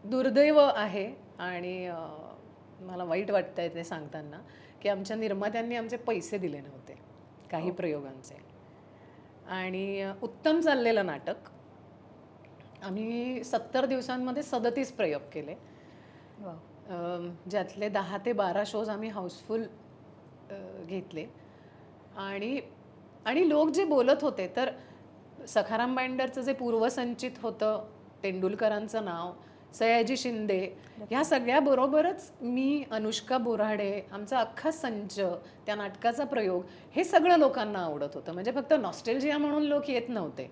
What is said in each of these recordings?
दुर्दैव आहे आणि मला वाईट वाटतंय ते सांगताना की आमच्या निर्मात्यांनी आमचे पैसे दिले नव्हते काही प्रयोगांचे. आणि उत्तम चाललेलं नाटक आम्ही 70 दिवसांमध्ये 37 प्रयोग केले. ज्यातले 10 ते 12 शोज आम्ही हाऊसफुल घेतले. आणि आणि लोक जे बोलत होते तर सखाराम बाइंडरचं जे पूर्वसंचित होतं, तेंडुलकरांचं नाव, सयाजी शिंदे, ह्या सगळ्याबरोबरच मी, अनुष्का बोराडे, आमचा अख्खा संच, त्या नाटकाचा प्रयोग, हे सगळं लोकांना आवडत होतं. म्हणजे फक्त नॉस्टेल्जिया म्हणून लोक येत नव्हते.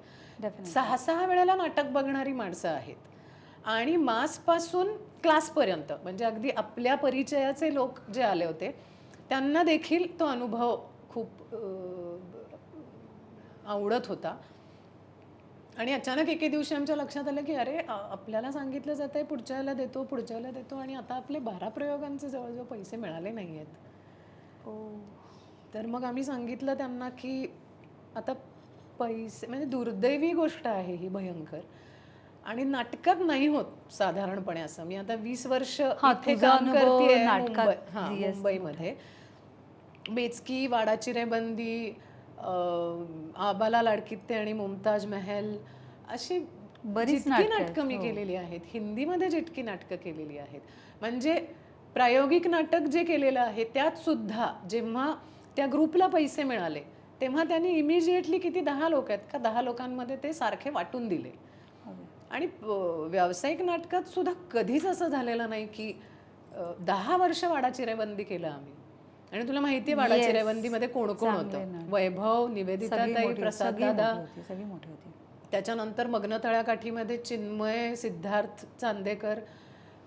6-6 वेळेला नाटक बघणारी माणसं आहेत आणि मासपासून क्लासपर्यंत, म्हणजे अगदी आपल्या परिचयाचे लोक जे आले होते त्यांना देखील तो अनुभव खूप आवडत होता. आणि अचानक एके दिवशी आमच्या लक्षात आलं की अरे आपल्याला सांगितलं जात आहे पुढच्या वेळेला देतो, पुढच्या वेळेला देतो, आणि आता आपले 12 प्रयोगांचे जवळजवळ पैसे मिळाले नाही आहेत. तर मग आम्ही सांगितलं त्यांना की आता पैसे, म्हणजे दुर्दैवी गोष्ट आहे ही भयंकर, आणि नाटकात नाही होत साधारणपणे असं. मी आता 20 वर्ष इथे काम करते मुंबईमध्ये. बेचकी, वाडा चिरेबंदी, आबाला लाडकीते आणि मुमताज महल, अशी बरीच नाटकं मी केलेली आहेत. हिंदीमध्ये जितकी नाटकं केलेली आहेत, म्हणजे प्रायोगिक नाटक जे केलेलं आहे त्यात सुद्धा जेव्हा त्या ग्रुपला पैसे मिळाले तेव्हा त्यांनी इमिजिएटली किती 10 लोक आहेत का 10 लोकांमध्ये ते सारखे वाटून दिले. आणि व्यावसायिक नाटकात सुद्धा कधीच असं झालेलं नाही की 10 वर्ष वाडा चिरेबंदी केलं आम्ही. आणि तुला माहितीये वाडा चिरेबंदीमध्ये कोण कोण होतं? वैभव, निवेदिताताई, प्रसाद दादा, सगळी मोठी होती. त्याच्यानंतर मग्न तळ्याकाठीमध्ये चिन्मय, सिद्धार्थ चांदेकर.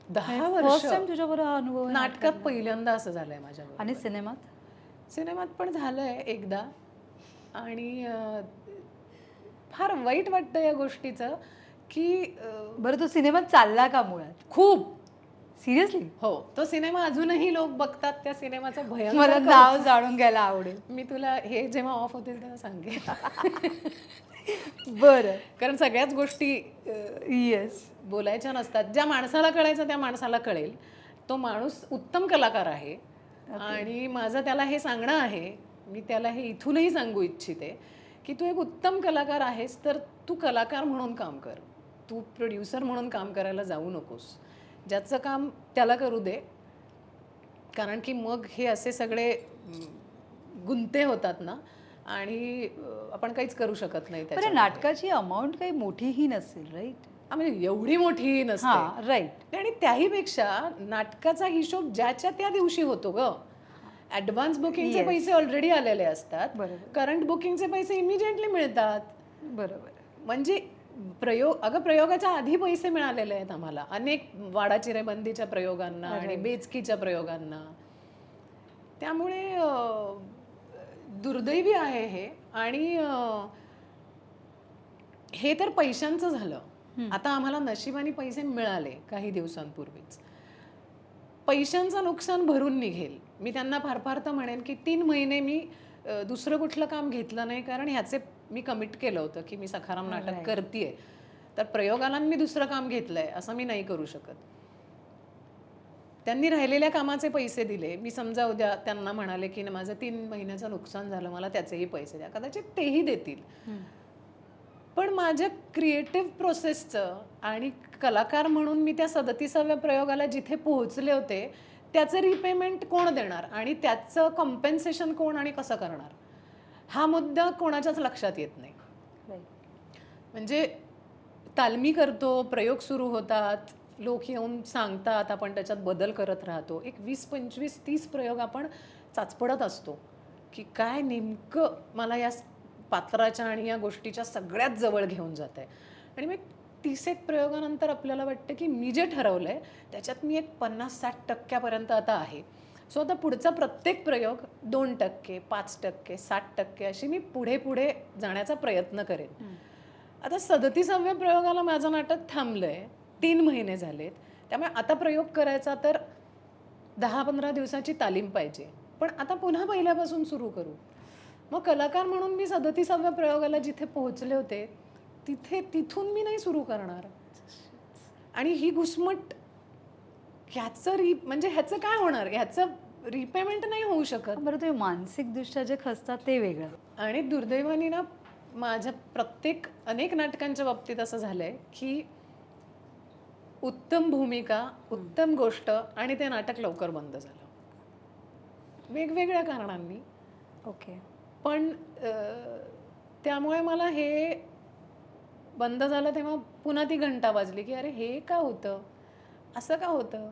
10 वर्ष तुझ्याबरोबर अनुभव नाटकात पहिल्यांदा असं झालंय माझ्याबरोबर. आणि सिनेमात पण झालंय एकदा. आणि फार वाईट वाटतं या गोष्टीचं की बरं, तो सिनेमा चालला का मुळात? खूप सिरियसली? हो, तो सिनेमा अजूनही लोक बघतात. त्या सिनेमाचं भयंकर, मला नाव जाणून घ्यायला आवडेल. मी तुला हे जेव्हा ऑफ होतील तेव्हा सांगेन. बरं, कारण सगळ्याच गोष्टी बोलायच्या नसतात. ज्या माणसाला कळायचं त्या माणसाला कळेल. तो माणूस उत्तम कलाकार आहे आणि माझं त्याला हे सांगणं आहे, मी त्याला हे इथूनही सांगू इच्छिते की तू एक उत्तम कलाकार आहेस, तर तू कलाकार म्हणून काम कर, तू प्रोड्युसर म्हणून काम करायला जाऊ नकोस. ज्याचं काम त्याला करू दे, कारण की मग हे असे सगळे गुंते होतात ना, आणि आपण काहीच करू शकत नाही. त्याच्या नाटकाची अमाऊंट काही मोठीही नसेल, राईट? म्हणजे एवढी मोठी नसते, राईट. आणि त्याहीपेक्षा नाटकाचा हिशोब ज्याच्या त्या दिवशी होतो ग. ऍडव्हान्स बुकिंगचे पैसे ऑलरेडी आलेले असतात, करंट बुकिंगचे पैसे इमिजिएटली मिळतात. बरोबर. म्हणजे प्रयोगाच्या आधी पैसे मिळालेले आहेत आम्हाला अनेक वाडा चिरेबंदीच्या प्रयोगांना आणि बेचकीच्या प्रयोगांना. त्यामुळे दुर्दैवी आहे हे. आणि हे तर पैशांचं झालं. आता आम्हाला नशिबाने पैसे मिळाले काही दिवसांपूर्वीच. पैशांचं नुकसान भरून निघेल. मी त्यांना फार फार तर म्हणेन की 3 महिने मी दुसरं कुठलं काम घेतलं नाही, कारण ह्याचे मी कमिट केलं होतं की मी सखाराम नाटक करतेय, तर प्रयोगाला मी दुसरं काम घेतलंय असं मी नाही करू शकत. त्यांनी राहिलेल्या कामाचे पैसे दिले. मी समजा उद्या त्यांना म्हणाले की माझं 3 महिन्याचं नुकसान झालं, मला त्याचेही पैसे द्या, कदाचित तेही देतील. पण माझ्या क्रिएटिव्ह प्रोसेसचं आणि कलाकार म्हणून मी त्या 37व्या प्रयोगाला जिथे पोहोचले होते त्याचं रिपेमेंट कोण देणार आणि त्याचं कॉम्पेन्सेशन कोण आणि कसं करणार, हा मुद्दा कोणाच्याच लक्षात येत नाही. म्हणजे तालमी करतो, प्रयोग सुरू होतात, लोक येऊन सांगतात, आपण त्याच्यात बदल करत राहतो. एक 20, 25, 30 प्रयोग आपण चाचपडत असतो की काय नेमकं मला या पात्राच्या आणि या गोष्टीच्या सगळ्यात जवळ घेऊन जात आहे. आणि मग 30 प्रयोगानंतर आपल्याला वाटतं की मी जे ठरवलंय त्याच्यात मी एक 50-60% आता आहे. सो आता पुढचा प्रत्येक प्रयोग 2%, 5%, 60% अशी मी पुढे पुढे जाण्याचा प्रयत्न करेन. आता 37व्या प्रयोगाला माझं नाटक थांबलंय, 3 महिने झालेत. त्यामुळे आता प्रयोग करायचा तर 10-15 दिवसाची तालीम पाहिजे, पण आता पुन्हा पहिल्यापासून सुरू करू. मग कलाकार म्हणून मी 37व्या प्रयोगाला जिथे पोहोचले होते तिथून मी नाही सुरू करणार. आणि ही घुसमट ह्याचं म्हणजे ह्याचं काय होणार, ह्याचं रिपेमेंट नाही होऊ शकत. बरं तुम्ही मानसिकदृष्ट्या जे खचतात ते वेगळं. आणि दुर्दैवाने ना माझ्या अनेक नाटकांच्या बाबतीत असं झालंय की उत्तम भूमिका, उत्तम गोष्ट आणि ते नाटक लवकर बंद झालं वेगवेगळ्या कारणांनी. ओके. पण त्यामुळे मला हे बंद झालं तेव्हा पुन्हा ती घंटा वाजली की अरे हे का होतं, असं का होतं.